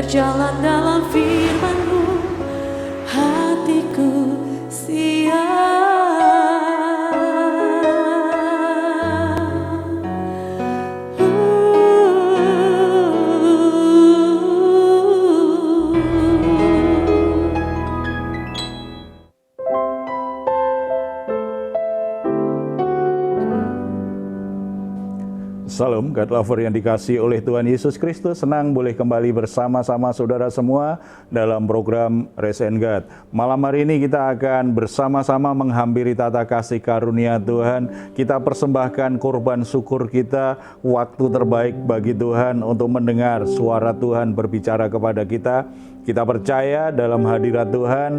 berjalan dalam firman-Mu, hatiku siap. Salam, God lover yang dikasihi oleh Tuhan Yesus Kristus. Senang boleh kembali bersama-sama saudara semua dalam program Raise and God. Malam hari ini kita akan bersama-sama menghampiri tata kasih karunia Tuhan. Kita persembahkan korban syukur kita, waktu terbaik bagi Tuhan untuk mendengar suara Tuhan berbicara kepada kita. Kita percaya dalam hadirat Tuhan,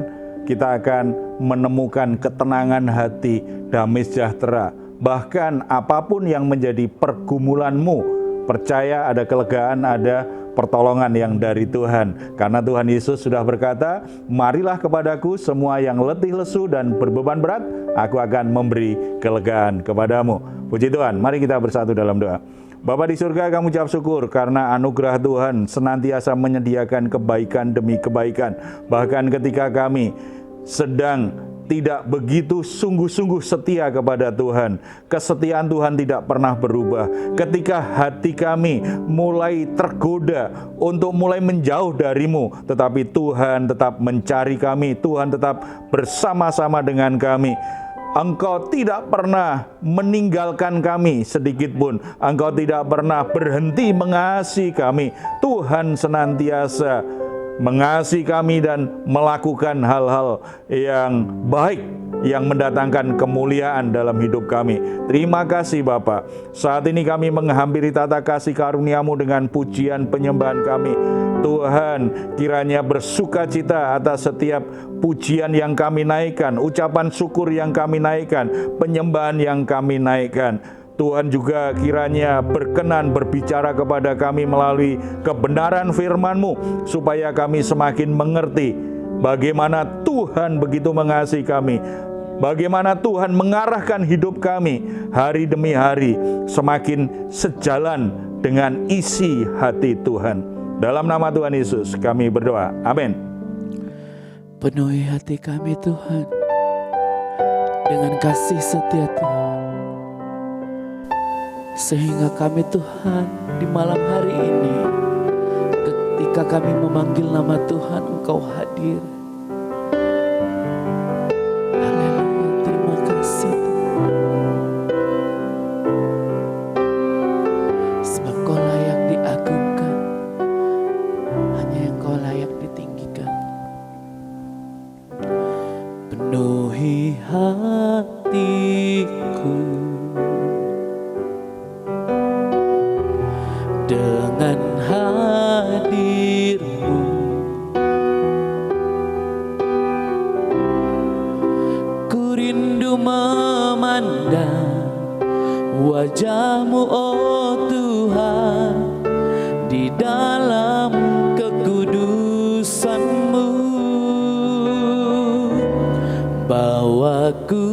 kita akan menemukan ketenangan hati, damai sejahtera. Bahkan apapun yang menjadi pergumulanmu, percaya ada kelegaan, ada pertolongan yang dari Tuhan. Karena Tuhan Yesus sudah berkata, marilah kepadaku semua yang letih lesu dan berbeban berat, aku akan memberi kelegaan kepadamu. Puji Tuhan, mari kita bersatu dalam doa. Bapa di surga, kami ucap syukur karena anugerah Tuhan senantiasa menyediakan kebaikan demi kebaikan. Bahkan ketika kami sedang tidak begitu sungguh-sungguh setia kepada Tuhan, kesetiaan Tuhan tidak pernah berubah. Ketika hati kami mulai tergoda untuk mulai menjauh dari-Mu, tetapi Tuhan tetap mencari kami, Tuhan tetap bersama-sama dengan kami. Engkau tidak pernah meninggalkan kami sedikit pun. Engkau tidak pernah berhenti mengasihi kami. Tuhan senantiasa mengasihi kami dan melakukan hal-hal yang baik yang mendatangkan kemuliaan dalam hidup kami. Terima kasih Bapa. Saat ini kami menghampiri tata kasih karunia-Mu dengan pujian penyembahan kami. Tuhan, kiranya bersukacita atas setiap pujian yang kami naikkan, ucapan syukur yang kami naikkan, penyembahan yang kami naikkan. Tuhan juga kiranya berkenan berbicara kepada kami melalui kebenaran firman-Mu, supaya kami semakin mengerti bagaimana Tuhan begitu mengasihi kami, bagaimana Tuhan mengarahkan hidup kami hari demi hari, semakin sejalan dengan isi hati Tuhan. Dalam nama Tuhan Yesus kami berdoa, amin. Penuhi hati kami Tuhan dengan kasih setia Tuhan, sehingga kami Tuhan di malam hari ini, ketika kami memanggil nama Tuhan, Engkau hadir. Haleluya, terima kasih Tuhan. Sebab Kau layak diagungkan, hanya yang Kau layak ditinggikan. Penuhi hatiku dengan hadir-Mu, ku rindu memandang wajah-Mu, oh Tuhan, di dalam kekudusan-Mu. Bawaku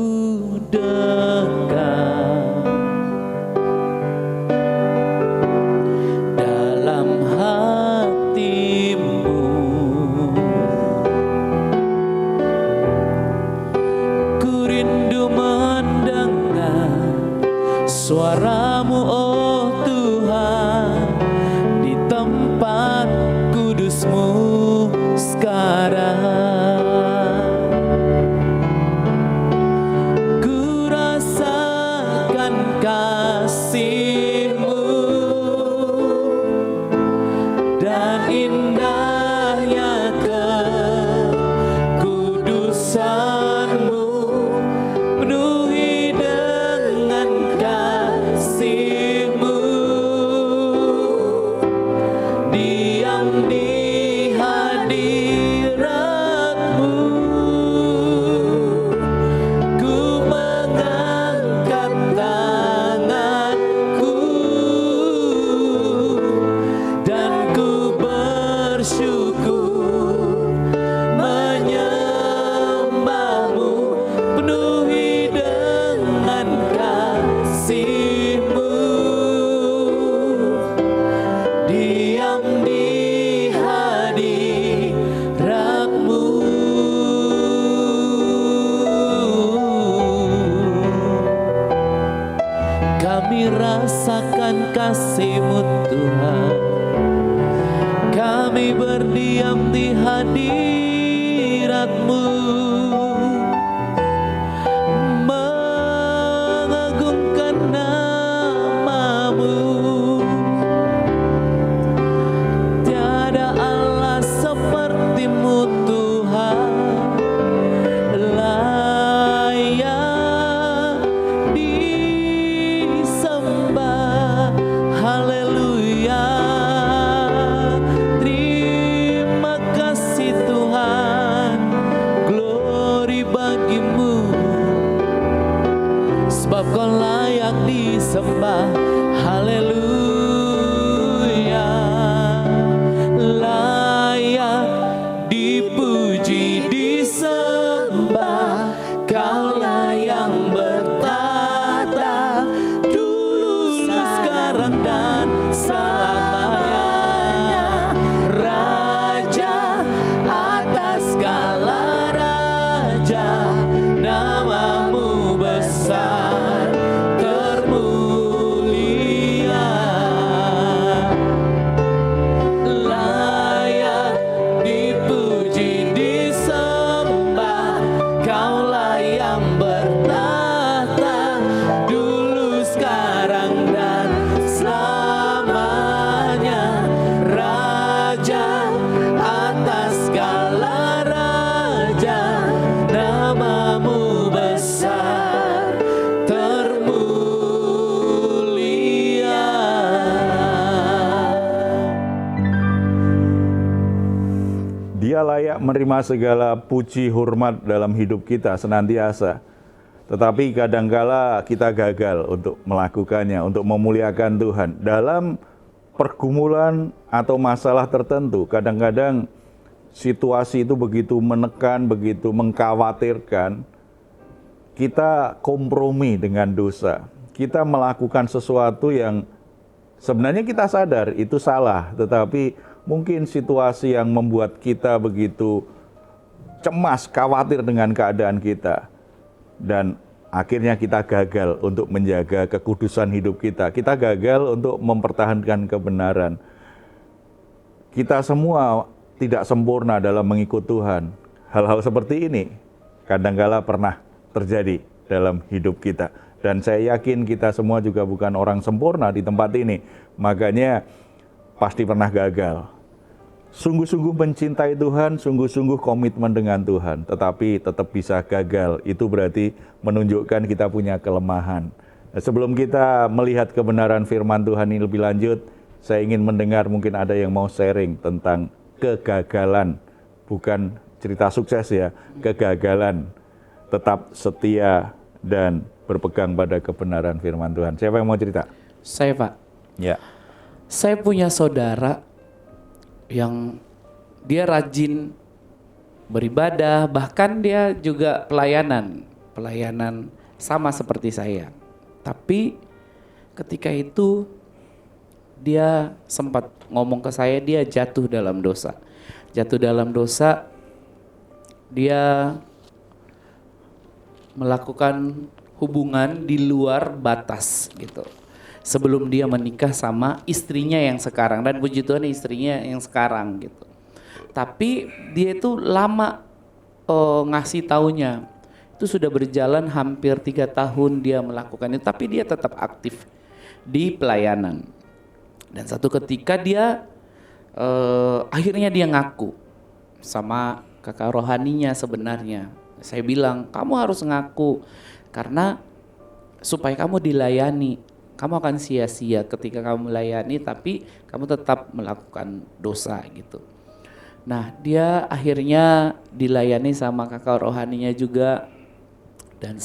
dekat dalam hati-Mu, ku rindu mendengar suara-Mu, oh Tuhan, merasakan kasih-Mu Tuhan. Kami berdiam di hadirat-Mu, mengagungkan nama-Mu. Tiada Allah seperti-Mu Tuhan, layak disembah. Haleluya. Terima kasih Tuhan, glory bagi-Mu, sebab Kau layak disembah. Haleluya. Layak dipuji, disembah. Kaulah yang bertata dulu, sekarang dan selamanya. Raja atas segala raja, nama-Mu besar termulia. Layak dipuji, disembah. Kaulah yang bertahta dulu, sekarang dan selamanya. Raja atas segala raja, nama-Mu besar termulia. Dia layak menerima segala puji hormat dalam hidup kita senantiasa. Tetapi kadangkala kita gagal untuk melakukannya, untuk memuliakan Tuhan. Dalam pergumulan atau masalah tertentu, kadang-kadang situasi itu begitu menekan, begitu mengkhawatirkan, kita kompromi dengan dosa. Kita melakukan sesuatu yang sebenarnya kita sadar itu salah, tetapi mungkin situasi yang membuat kita begitu cemas, khawatir dengan keadaan kita. Dan akhirnya kita gagal untuk menjaga kekudusan hidup kita. Kita gagal untuk mempertahankan kebenaran. Kita semua tidak sempurna dalam mengikut Tuhan. Hal-hal seperti ini kadangkala pernah terjadi dalam hidup kita. Dan saya yakin kita semua juga bukan orang sempurna di tempat ini. Makanya pasti pernah gagal. Sungguh-sungguh mencintai Tuhan, sungguh-sungguh komitmen dengan Tuhan, tetapi tetap bisa gagal. Itu berarti menunjukkan kita punya kelemahan. Nah, sebelum kita melihat kebenaran firman Tuhan ini lebih lanjut, saya ingin mendengar mungkin ada yang mau sharing tentang kegagalan. Bukan cerita sukses ya, kegagalan. Tetap setia dan berpegang pada kebenaran firman Tuhan. Siapa yang mau cerita? Saya, Pak. Ya. Saya punya saudara yang dia rajin beribadah, bahkan dia juga pelayanan sama seperti saya. Tapi ketika itu dia sempat ngomong ke saya, dia jatuh dalam dosa. Dia melakukan hubungan di luar batas gitu. Sebelum dia menikah sama istrinya yang sekarang, dan puji Tuhan istrinya yang sekarang gitu. Tapi dia itu lama ngasih taunya. Itu sudah berjalan hampir 3 tahun dia melakukan itu, tapi dia tetap aktif di pelayanan. Dan satu ketika dia akhirnya dia ngaku sama kakak rohaninya sebenarnya. Saya bilang, kamu harus ngaku karena supaya kamu dilayani. Kamu akan sia-sia ketika kamu melayani, tapi kamu tetap melakukan dosa gitu. Nah, dia akhirnya dilayani sama kakak rohaninya juga, dan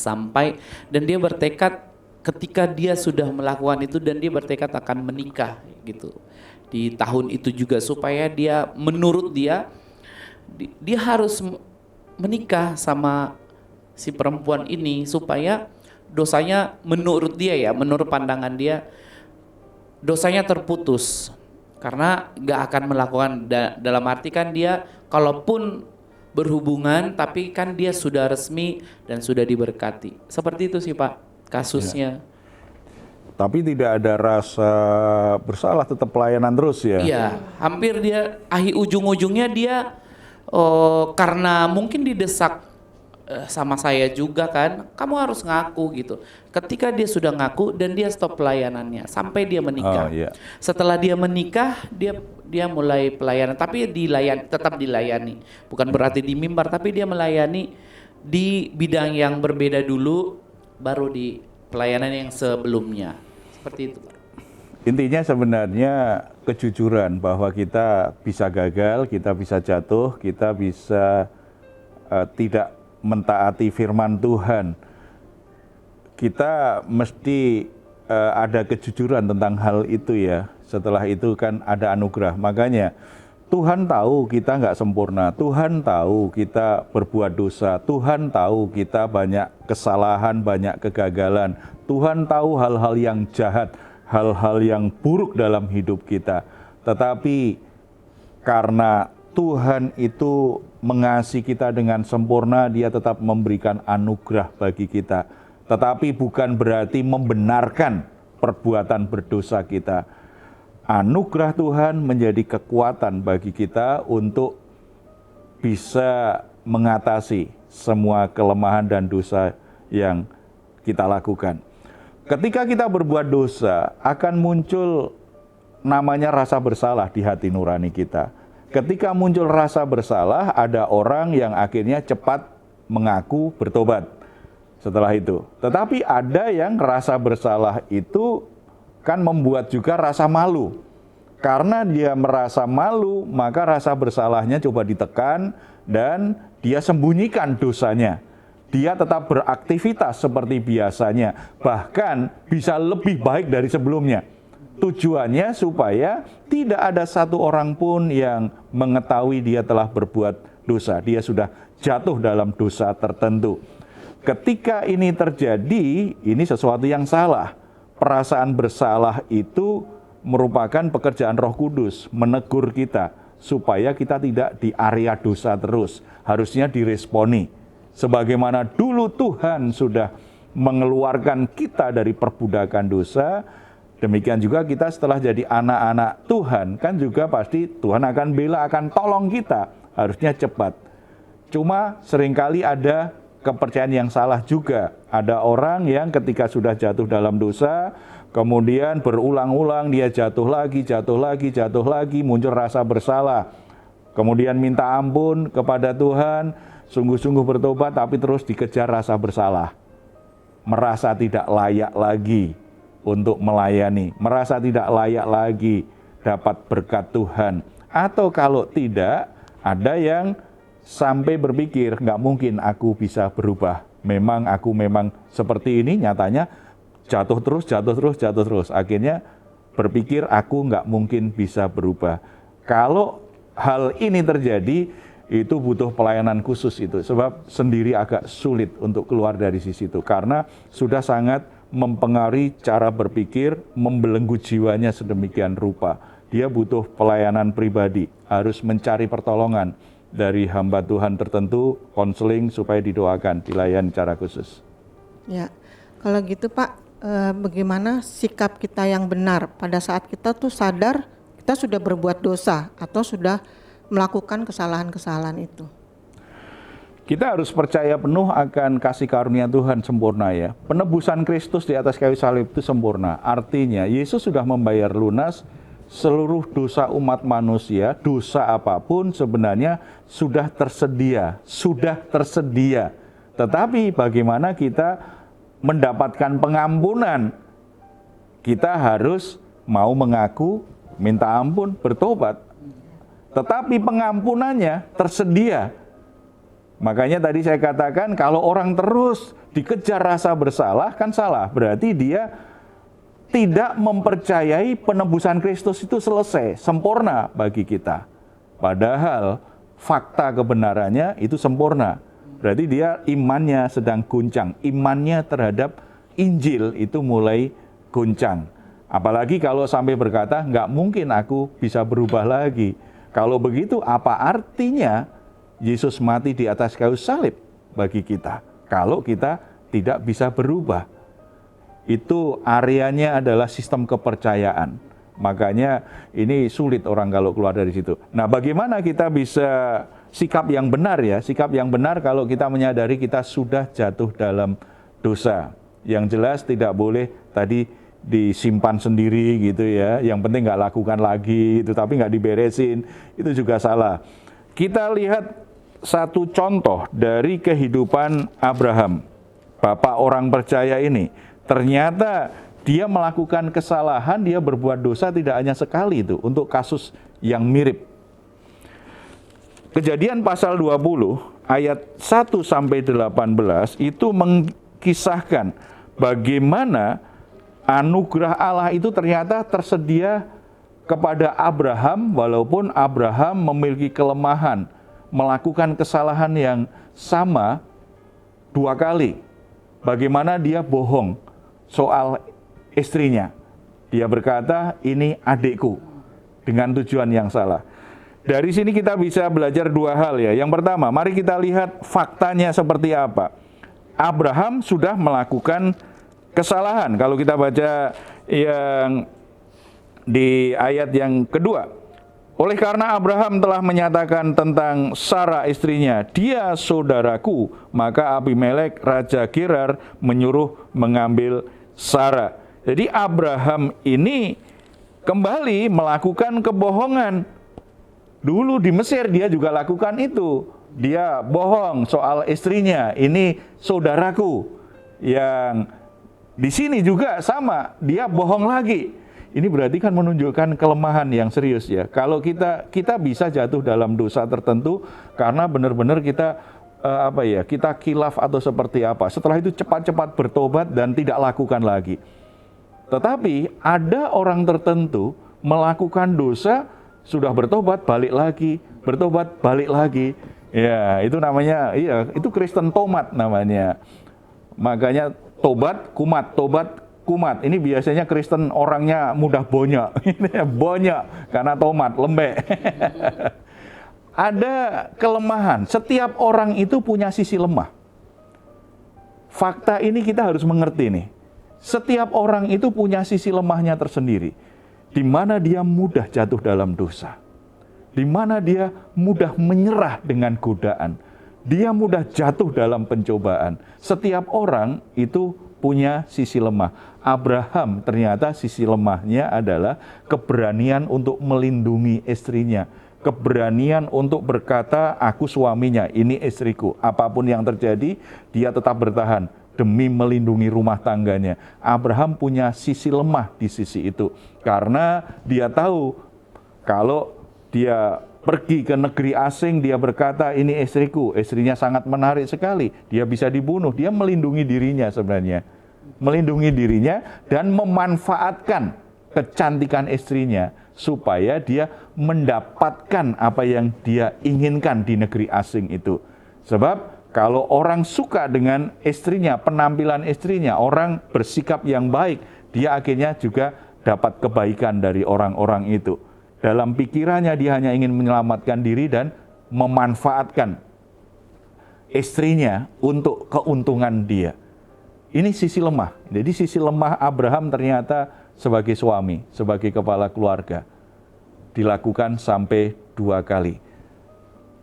dia bertekad ketika dia sudah melakukan itu, dan dia bertekad akan menikah gitu di tahun itu juga, supaya dia, menurut dia harus menikah sama si perempuan ini supaya dosanya, menurut dia ya, menurut pandangan dia, dosanya terputus. Karena gak akan melakukan, dalam arti kan dia kalaupun berhubungan, tapi kan dia sudah resmi dan sudah diberkati. Seperti itu sih Pak kasusnya. Tapi tidak ada rasa bersalah, tetap pelayanan terus ya. Iya, hampir dia ujung-ujungnya dia karena mungkin didesak sama saya juga kan, kamu harus ngaku gitu. Ketika dia sudah ngaku dan dia stop pelayanannya sampai dia menikah. Oh, iya. Setelah dia menikah, dia mulai pelayanan, tapi tetap dilayani. Bukan berarti di mimbar, tapi dia melayani di bidang yang berbeda dulu, baru di pelayanan yang sebelumnya. Seperti itu, Pak. Intinya sebenarnya kejujuran bahwa kita bisa gagal, kita bisa jatuh, kita bisa tidak mentaati firman Tuhan. Kita mesti ada kejujuran tentang hal itu ya. Setelah itu kan ada anugerah. Makanya Tuhan tahu kita nggak sempurna. Tuhan tahu kita berbuat dosa. Tuhan tahu kita banyak kesalahan, banyak kegagalan. Tuhan tahu hal-hal yang jahat, hal-hal yang buruk dalam hidup kita. Tetapi karena Tuhan itu mengasihi kita dengan sempurna, Dia tetap memberikan anugerah bagi kita. Tetapi bukan berarti membenarkan perbuatan berdosa kita. Anugerah Tuhan menjadi kekuatan bagi kita untuk bisa mengatasi semua kelemahan dan dosa yang kita lakukan. Ketika kita berbuat dosa, akan muncul namanya rasa bersalah di hati nurani kita. Ketika muncul rasa bersalah, ada orang yang akhirnya cepat mengaku bertobat setelah itu. Tetapi ada yang rasa bersalah itu kan membuat juga rasa malu. Karena dia merasa malu, maka rasa bersalahnya coba ditekan dan dia sembunyikan dosanya. Dia tetap beraktivitas seperti biasanya, bahkan bisa lebih baik dari sebelumnya. Tujuannya supaya tidak ada satu orang pun yang mengetahui dia telah berbuat dosa. Dia sudah jatuh dalam dosa tertentu. Ketika ini terjadi, ini sesuatu yang salah. Perasaan bersalah itu merupakan pekerjaan Roh Kudus, menegur kita supaya kita tidak di area dosa terus. Harusnya diresponi. Sebagaimana dulu Tuhan sudah mengeluarkan kita dari perbudakan dosa, demikian juga kita setelah jadi anak-anak Tuhan, kan juga pasti Tuhan akan bela, akan tolong kita, harusnya cepat. Cuma seringkali ada kepercayaan yang salah juga. Ada orang yang ketika sudah jatuh dalam dosa, kemudian berulang-ulang dia jatuh lagi, muncul rasa bersalah. Kemudian minta ampun kepada Tuhan, sungguh-sungguh bertobat, tapi terus dikejar rasa bersalah. Merasa tidak layak lagi untuk melayani, merasa tidak layak lagi dapat berkat Tuhan. Atau kalau tidak, ada yang sampai berpikir, nggak mungkin aku bisa berubah. Aku memang seperti ini, nyatanya jatuh terus. Akhirnya berpikir aku nggak mungkin bisa berubah. Kalau hal ini terjadi, itu butuh pelayanan khusus itu. Sebab sendiri agak sulit untuk keluar dari sisi itu. Karena sudah sangat mempengaruhi cara berpikir, membelenggu jiwanya sedemikian rupa. Dia butuh pelayanan pribadi, harus mencari pertolongan dari hamba Tuhan tertentu, konseling supaya didoakan, dilayani secara khusus. Ya, kalau gitu Pak, bagaimana sikap kita yang benar pada saat kita tuh sadar kita sudah berbuat dosa atau sudah melakukan kesalahan-kesalahan itu? Kita harus percaya penuh akan kasih karunia Tuhan sempurna ya. Penebusan Kristus di atas kayu salib itu sempurna. Artinya Yesus sudah membayar lunas seluruh dosa umat manusia. Dosa apapun sebenarnya sudah tersedia. Tetapi bagaimana kita mendapatkan pengampunan? Kita harus mau mengaku, minta ampun, bertobat. Tetapi pengampunannya tersedia. Makanya tadi saya katakan kalau orang terus dikejar rasa bersalah kan salah. Berarti dia tidak mempercayai penebusan Kristus itu selesai, sempurna bagi kita. Padahal fakta kebenarannya itu sempurna. Berarti dia imannya sedang guncang. Imannya terhadap Injil itu mulai guncang. Apalagi kalau sampai berkata, nggak mungkin aku bisa berubah lagi. Kalau begitu apa artinya Yesus mati di atas kayu salib bagi kita, kalau kita tidak bisa berubah? itu areanya adalah sistem kepercayaan. Makanya ini sulit orang kalau keluar dari situ. Nah, bagaimana kita bisa sikap yang benar ya? Sikap yang benar kalau kita menyadari kita sudah jatuh dalam dosa. Yang jelas tidak boleh tadi disimpan sendiri gitu ya. Yang penting nggak lakukan lagi itu, tapi nggak diberesin, itu juga salah. Kita lihat satu contoh dari kehidupan Abraham, bapak orang percaya ini. Ternyata dia melakukan kesalahan, dia berbuat dosa tidak hanya sekali itu, untuk kasus yang mirip. Kejadian pasal 20 ayat 1 sampai 18 itu mengkisahkan bagaimana anugerah Allah itu ternyata tersedia kepada Abraham, walaupun Abraham memiliki kelemahan, melakukan kesalahan yang sama 2 kali. Bagaimana dia bohong soal istrinya. Dia berkata, ini adikku, dengan tujuan yang salah. Dari sini kita bisa belajar 2 hal ya. Yang pertama, mari kita lihat faktanya seperti apa. Abraham sudah melakukan kesalahan. Kalau kita baca yang di ayat yang kedua. Oleh karena Abraham telah menyatakan tentang Sarah istrinya, dia saudaraku, maka Abimelek Raja Gerar menyuruh mengambil Sarah. Jadi Abraham ini kembali melakukan kebohongan. Dulu di Mesir dia juga lakukan itu. Dia bohong soal istrinya, ini saudaraku. Yang di sini juga sama, dia bohong lagi. Ini berarti kan menunjukkan kelemahan yang serius ya. Kalau kita bisa jatuh dalam dosa tertentu karena benar-benar kita kita kilaf atau seperti apa. Setelah itu cepat-cepat bertobat dan tidak lakukan lagi. Tetapi ada orang tertentu melakukan dosa, sudah bertobat balik lagi, bertobat balik lagi. Ya, itu namanya itu Kristen tomat namanya. Makanya tobat kumat, tobat kumat. Ini biasanya Kristen orangnya mudah bonyok. Bonyok karena tomat, lembek. Ada kelemahan. Setiap orang itu punya sisi lemah. Fakta ini kita harus mengerti nih. Setiap orang itu punya sisi lemahnya tersendiri. Di mana dia mudah jatuh dalam dosa. Di mana dia mudah menyerah dengan godaan. Dia mudah jatuh dalam pencobaan. Setiap orang itu punya sisi lemah. Abraham ternyata sisi lemahnya adalah keberanian untuk melindungi istrinya. Keberanian untuk berkata, aku suaminya, ini istriku. Apapun yang terjadi, dia tetap bertahan demi melindungi rumah tangganya. Abraham punya sisi lemah di sisi itu. Karena dia tahu kalau dia pergi ke negeri asing, dia berkata, ini istriku. Istrinya sangat menarik sekali. Dia bisa dibunuh. Dia melindungi dirinya sebenarnya. Melindungi dirinya dan memanfaatkan kecantikan istrinya supaya dia mendapatkan apa yang dia inginkan di negeri asing itu. Sebab kalau orang suka dengan istrinya, penampilan istrinya, orang bersikap yang baik, dia akhirnya juga dapat kebaikan dari orang-orang itu. Dalam pikirannya dia hanya ingin menyelamatkan diri dan memanfaatkan istrinya untuk keuntungan dia. Ini sisi lemah. Jadi sisi lemah Abraham ternyata sebagai suami, sebagai kepala keluarga. Dilakukan sampai 2 kali.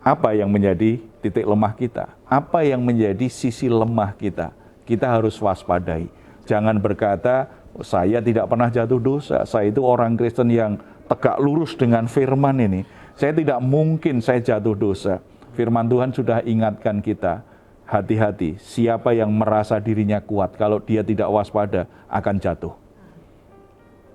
Apa yang menjadi titik lemah kita? Apa yang menjadi sisi lemah kita? Kita harus waspadai. Jangan berkata, saya tidak pernah jatuh dosa. Saya itu orang Kristen yang tegak lurus dengan firman ini. Saya tidak mungkin saya jatuh dosa. Firman Tuhan sudah ingatkan kita. Hati-hati, siapa yang merasa dirinya kuat, kalau dia tidak waspada akan jatuh.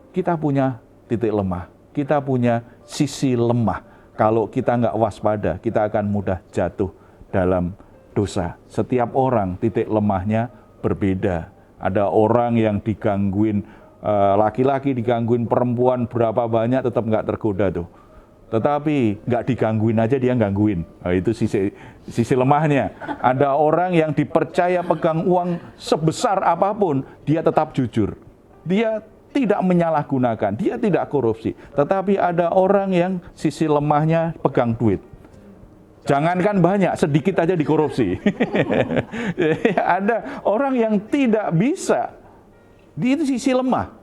Kita punya titik lemah, kita punya sisi lemah. Kalau kita nggak waspada, kita akan mudah jatuh dalam dosa. Setiap orang titik lemahnya berbeda. Ada orang yang digangguin, laki-laki digangguin perempuan berapa banyak tetap nggak tergoda tuh. Tetapi nggak digangguin aja dia gangguin. Nah, itu sisi lemahnya. Ada orang yang dipercaya pegang uang sebesar apapun, dia tetap jujur. Dia tidak menyalahgunakan, dia tidak korupsi. Tetapi ada orang yang sisi lemahnya pegang duit. Jangankan banyak, sedikit aja dikorupsi. Ada orang yang tidak bisa Itu sisi lemah.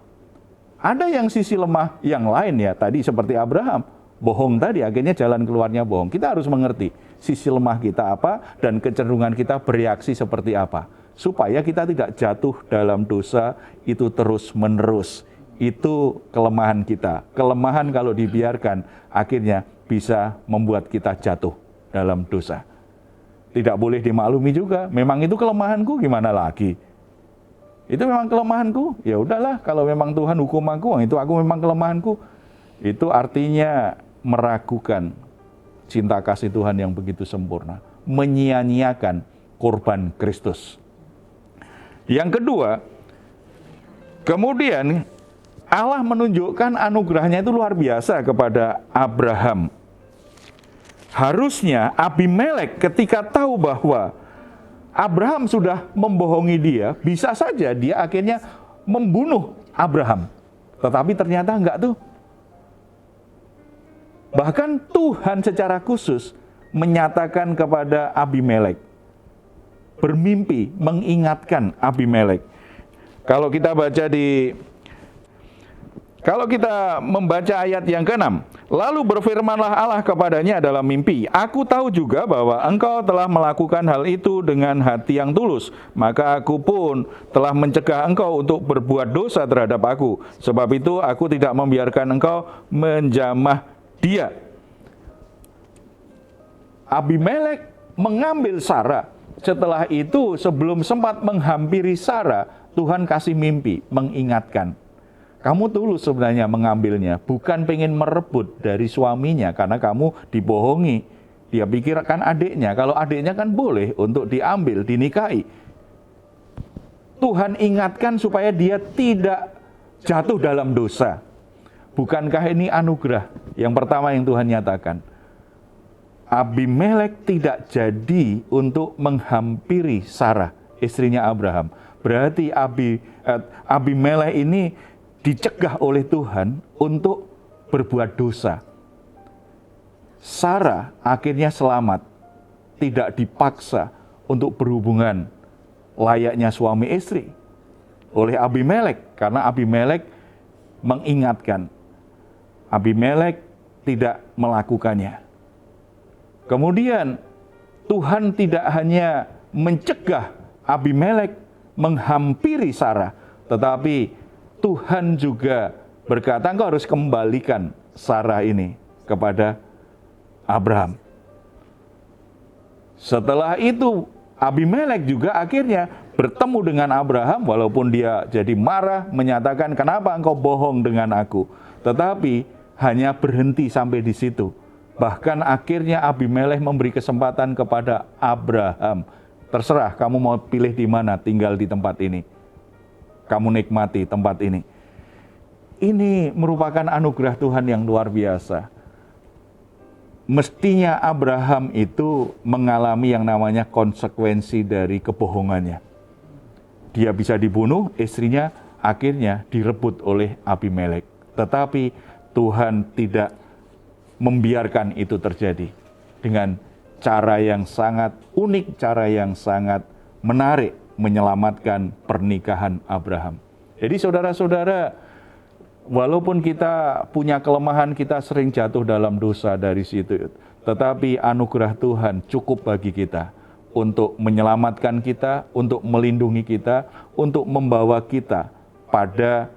Ada yang sisi lemah yang lain ya, tadi seperti Abraham, bohong tadi, akhirnya jalan keluarnya bohong. Kita harus mengerti sisi lemah kita apa dan kecenderungan kita bereaksi seperti apa. Supaya kita tidak jatuh dalam dosa itu terus-menerus. Itu kelemahan kita. Kelemahan kalau dibiarkan akhirnya bisa membuat kita jatuh dalam dosa. Tidak boleh dimaklumi juga. Memang itu kelemahanku, gimana lagi? Itu memang kelemahanku. Ya udahlah, kalau memang Tuhan hukum aku, itu aku memang kelemahanku. Itu artinya meragukan cinta kasih Tuhan yang begitu sempurna, menyia-nyiakan korban Kristus. Yang kedua, kemudian Allah menunjukkan anugerahnya itu luar biasa kepada Abraham. Harusnya Abimelek ketika tahu bahwa Abraham sudah membohongi dia, bisa saja dia akhirnya membunuh Abraham. Tetapi ternyata enggak tuh. Bahkan Tuhan secara khusus menyatakan kepada Abimelek, bermimpi mengingatkan Abimelek. Kalau kita membaca ayat yang ke-6, lalu berfirmanlah Allah kepadanya dalam mimpi, aku tahu juga bahwa engkau telah melakukan hal itu dengan hati yang tulus, maka aku pun telah mencegah engkau untuk berbuat dosa terhadap aku. Sebab itu aku tidak membiarkan engkau menjamah dia. Abimelek mengambil Sarah. Setelah itu, sebelum sempat menghampiri Sarah, Tuhan kasih mimpi, mengingatkan. Kamu tulus sebenarnya mengambilnya, bukan pengen merebut dari suaminya, karena kamu dibohongi. Dia pikirkan adiknya, kalau adiknya kan boleh untuk diambil, dinikahi. Tuhan ingatkan supaya dia tidak jatuh dalam dosa. Bukankah ini anugerah yang pertama yang Tuhan nyatakan? Abimelek tidak jadi untuk menghampiri Sarah, istrinya Abraham. Berarti Abimelek ini dicegah oleh Tuhan untuk berbuat dosa. Sarah akhirnya selamat, tidak dipaksa untuk berhubungan layaknya suami istri oleh Abimelek, karena Abimelek mengingatkan. Abimelek tidak melakukannya. Kemudian Tuhan tidak hanya mencegah Abimelek menghampiri Sarah, tetapi Tuhan juga berkata, engkau harus kembalikan Sarah ini kepada Abraham. Setelah itu Abimelek juga akhirnya bertemu dengan Abraham, walaupun dia jadi marah, menyatakan, kenapa engkau bohong dengan aku? Tetapi hanya berhenti sampai di situ. Bahkan akhirnya Abimelek memberi kesempatan kepada Abraham. Terserah kamu mau pilih di mana tinggal di tempat ini. Kamu nikmati tempat ini. Ini merupakan anugerah Tuhan yang luar biasa. Mestinya Abraham itu mengalami yang namanya konsekuensi dari kebohongannya. Dia bisa dibunuh, istrinya akhirnya direbut oleh Abimelek. Tetapi Tuhan tidak membiarkan itu terjadi dengan cara yang sangat unik, cara yang sangat menarik menyelamatkan pernikahan Abraham. Jadi saudara-saudara, walaupun kita punya kelemahan, kita sering jatuh dalam dosa dari situ, tetapi anugerah Tuhan cukup bagi kita untuk menyelamatkan kita, untuk melindungi kita, untuk membawa kita pada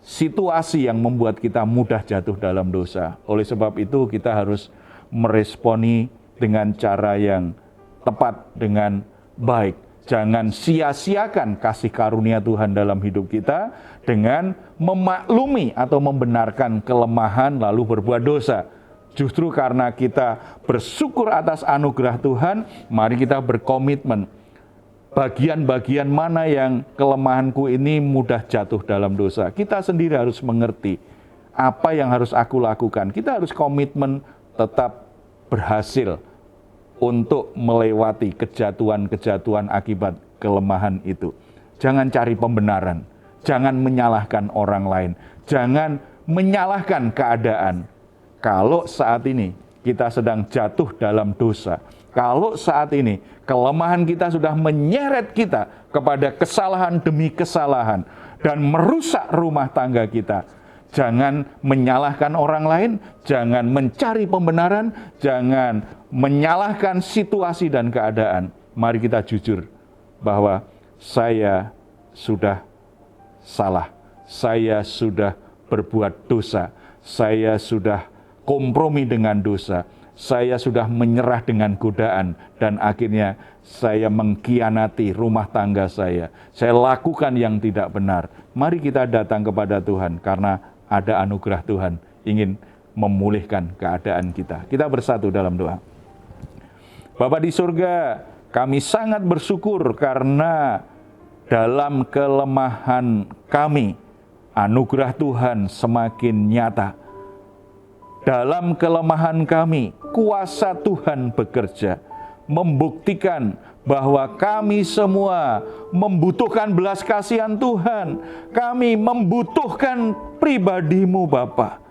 situasi yang membuat kita mudah jatuh dalam dosa. Oleh sebab itu kita harus meresponi dengan cara yang tepat, dengan baik. Jangan sia-siakan kasih karunia Tuhan dalam hidup kita dengan memaklumi atau membenarkan kelemahan lalu berbuat dosa. Justru karena kita bersyukur atas anugerah Tuhan, mari kita berkomitmen. Bagian-bagian mana yang kelemahanku ini mudah jatuh dalam dosa. Kita sendiri harus mengerti apa yang harus aku lakukan. Kita harus komitmen tetap berhasil untuk melewati kejatuhan-kejatuhan akibat kelemahan itu. Jangan cari pembenaran, jangan menyalahkan orang lain, jangan menyalahkan keadaan. Kalau saat ini kita sedang jatuh dalam dosa. Kalau saat ini kelemahan kita sudah menyeret kita kepada kesalahan demi kesalahan dan merusak rumah tangga kita, jangan menyalahkan orang lain, jangan mencari pembenaran, jangan menyalahkan situasi dan keadaan. Mari kita jujur bahwa saya sudah salah, saya sudah berbuat dosa, saya sudah kompromi dengan dosa, saya sudah menyerah dengan godaan, dan akhirnya saya mengkhianati rumah tangga saya lakukan yang tidak benar. Mari kita datang kepada Tuhan, karena ada anugerah Tuhan ingin memulihkan keadaan kita. Kita bersatu dalam doa. Bapa di surga, kami sangat bersyukur karena dalam kelemahan kami, anugerah Tuhan semakin nyata. Dalam kelemahan kami, kuasa Tuhan bekerja, membuktikan bahwa kami semua membutuhkan belas kasihan Tuhan. Kami membutuhkan pribadi-Mu Bapa.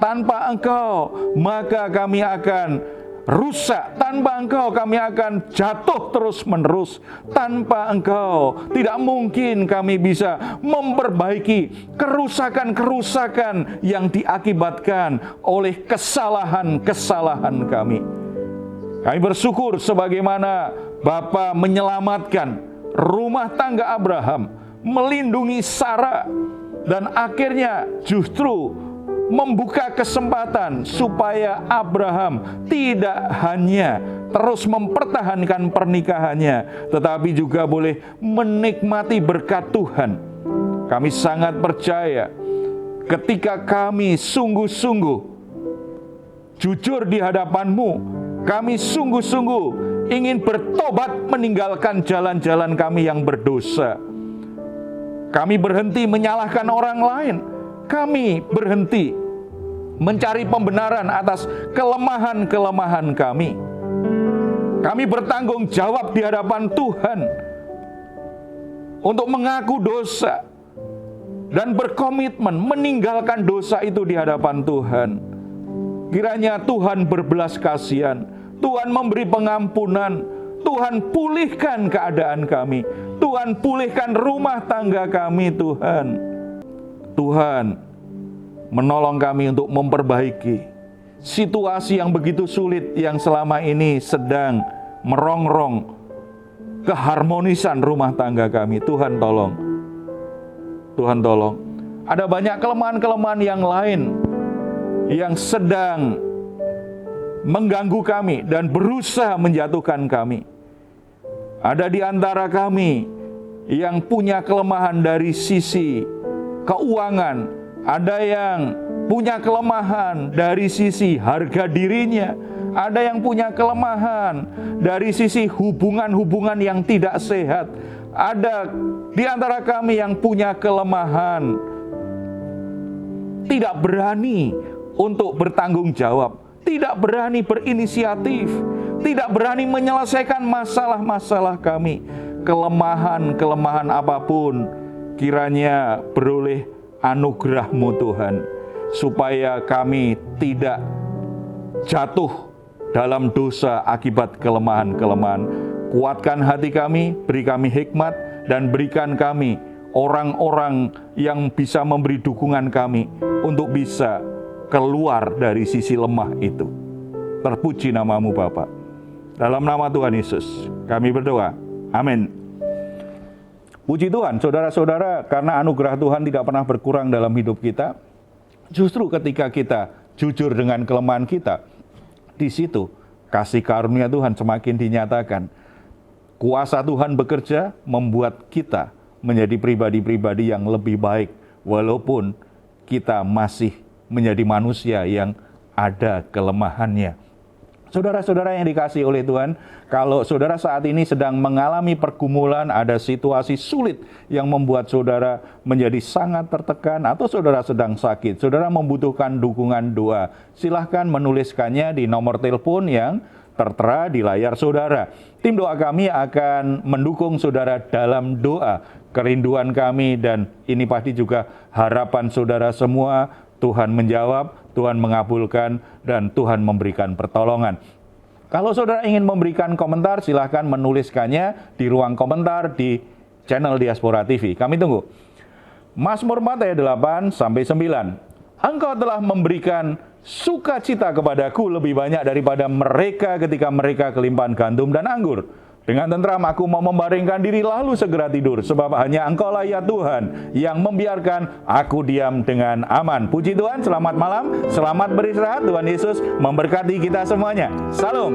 Tanpa Engkau, maka kami akan rusak. Tanpa Engkau kami akan jatuh terus-menerus. Tanpa Engkau tidak mungkin kami bisa memperbaiki kerusakan-kerusakan yang diakibatkan oleh kesalahan-kesalahan kami. Kami bersyukur sebagaimana Bapa menyelamatkan rumah tangga Abraham, melindungi Sarah, dan akhirnya justru membuka kesempatan supaya Abraham tidak hanya terus mempertahankan pernikahannya, tetapi juga boleh menikmati berkat Tuhan. Kami sangat percaya ketika kami sungguh-sungguh jujur di hadapan-Mu, kami sungguh-sungguh ingin bertobat meninggalkan jalan-jalan kami yang berdosa. Kami berhenti menyalahkan orang lain. Kami berhenti mencari pembenaran atas kelemahan-kelemahan kami. Kami bertanggung jawab di hadapan Tuhan untuk mengaku dosa dan berkomitmen meninggalkan dosa itu di hadapan Tuhan. Kiranya Tuhan berbelas kasihan, Tuhan memberi pengampunan, Tuhan pulihkan keadaan kami, Tuhan pulihkan rumah tangga kami Tuhan. Tuhan menolong kami untuk memperbaiki situasi yang begitu sulit yang selama ini sedang merongrong keharmonisan rumah tangga kami. Tuhan tolong. Tuhan tolong. Ada banyak kelemahan-kelemahan yang lain yang sedang mengganggu kami dan berusaha menjatuhkan kami. Ada di antara kami yang punya kelemahan dari sisi keuangan, ada yang punya kelemahan dari sisi harga dirinya, ada yang punya kelemahan dari sisi hubungan-hubungan yang tidak sehat, ada di antara kami yang punya kelemahan tidak berani untuk bertanggung jawab, tidak berani berinisiatif, tidak berani menyelesaikan masalah-masalah kami. Kelemahan-kelemahan apapun, kiranya beroleh anugerah-Mu Tuhan, supaya kami tidak jatuh dalam dosa akibat kelemahan-kelemahan. Kuatkan hati kami, beri kami hikmat, dan berikan kami orang-orang yang bisa memberi dukungan kami untuk bisa keluar dari sisi lemah itu. Terpuji nama-Mu Bapa. Dalam nama Tuhan Yesus kami berdoa. Amin. Puji Tuhan, saudara-saudara, karena anugerah Tuhan tidak pernah berkurang dalam hidup kita. Justru ketika kita jujur dengan kelemahan kita, di situ kasih karunia Tuhan semakin dinyatakan. Kuasa Tuhan bekerja membuat kita menjadi pribadi-pribadi yang lebih baik, walaupun kita masih menjadi manusia yang ada kelemahannya. Saudara-saudara yang dikasihi oleh Tuhan, kalau saudara saat ini sedang mengalami pergumulan, ada situasi sulit yang membuat saudara menjadi sangat tertekan, atau saudara sedang sakit, saudara membutuhkan dukungan doa, silahkan menuliskannya di nomor telepon yang tertera di layar saudara. Tim doa kami akan mendukung saudara dalam doa. Kerinduan kami dan ini pasti juga harapan saudara semua, Tuhan menjawab, Tuhan mengabulkan dan Tuhan memberikan pertolongan. Kalau saudara ingin memberikan komentar, silahkan menuliskannya di ruang komentar di channel Diaspora TV. Kami tunggu. Mazmur 4 ayat 8 sampai 9. Engkau telah memberikan sukacita kepadaku lebih banyak daripada mereka ketika mereka kelimpahan gandum dan anggur. Dengan tentram aku mau membaringkan diri lalu segera tidur, sebab hanya Engkaulah ya Tuhan yang membiarkan aku diam dengan aman. Puji Tuhan, selamat malam, selamat beristirahat. Tuhan Yesus memberkati kita semuanya. Salam.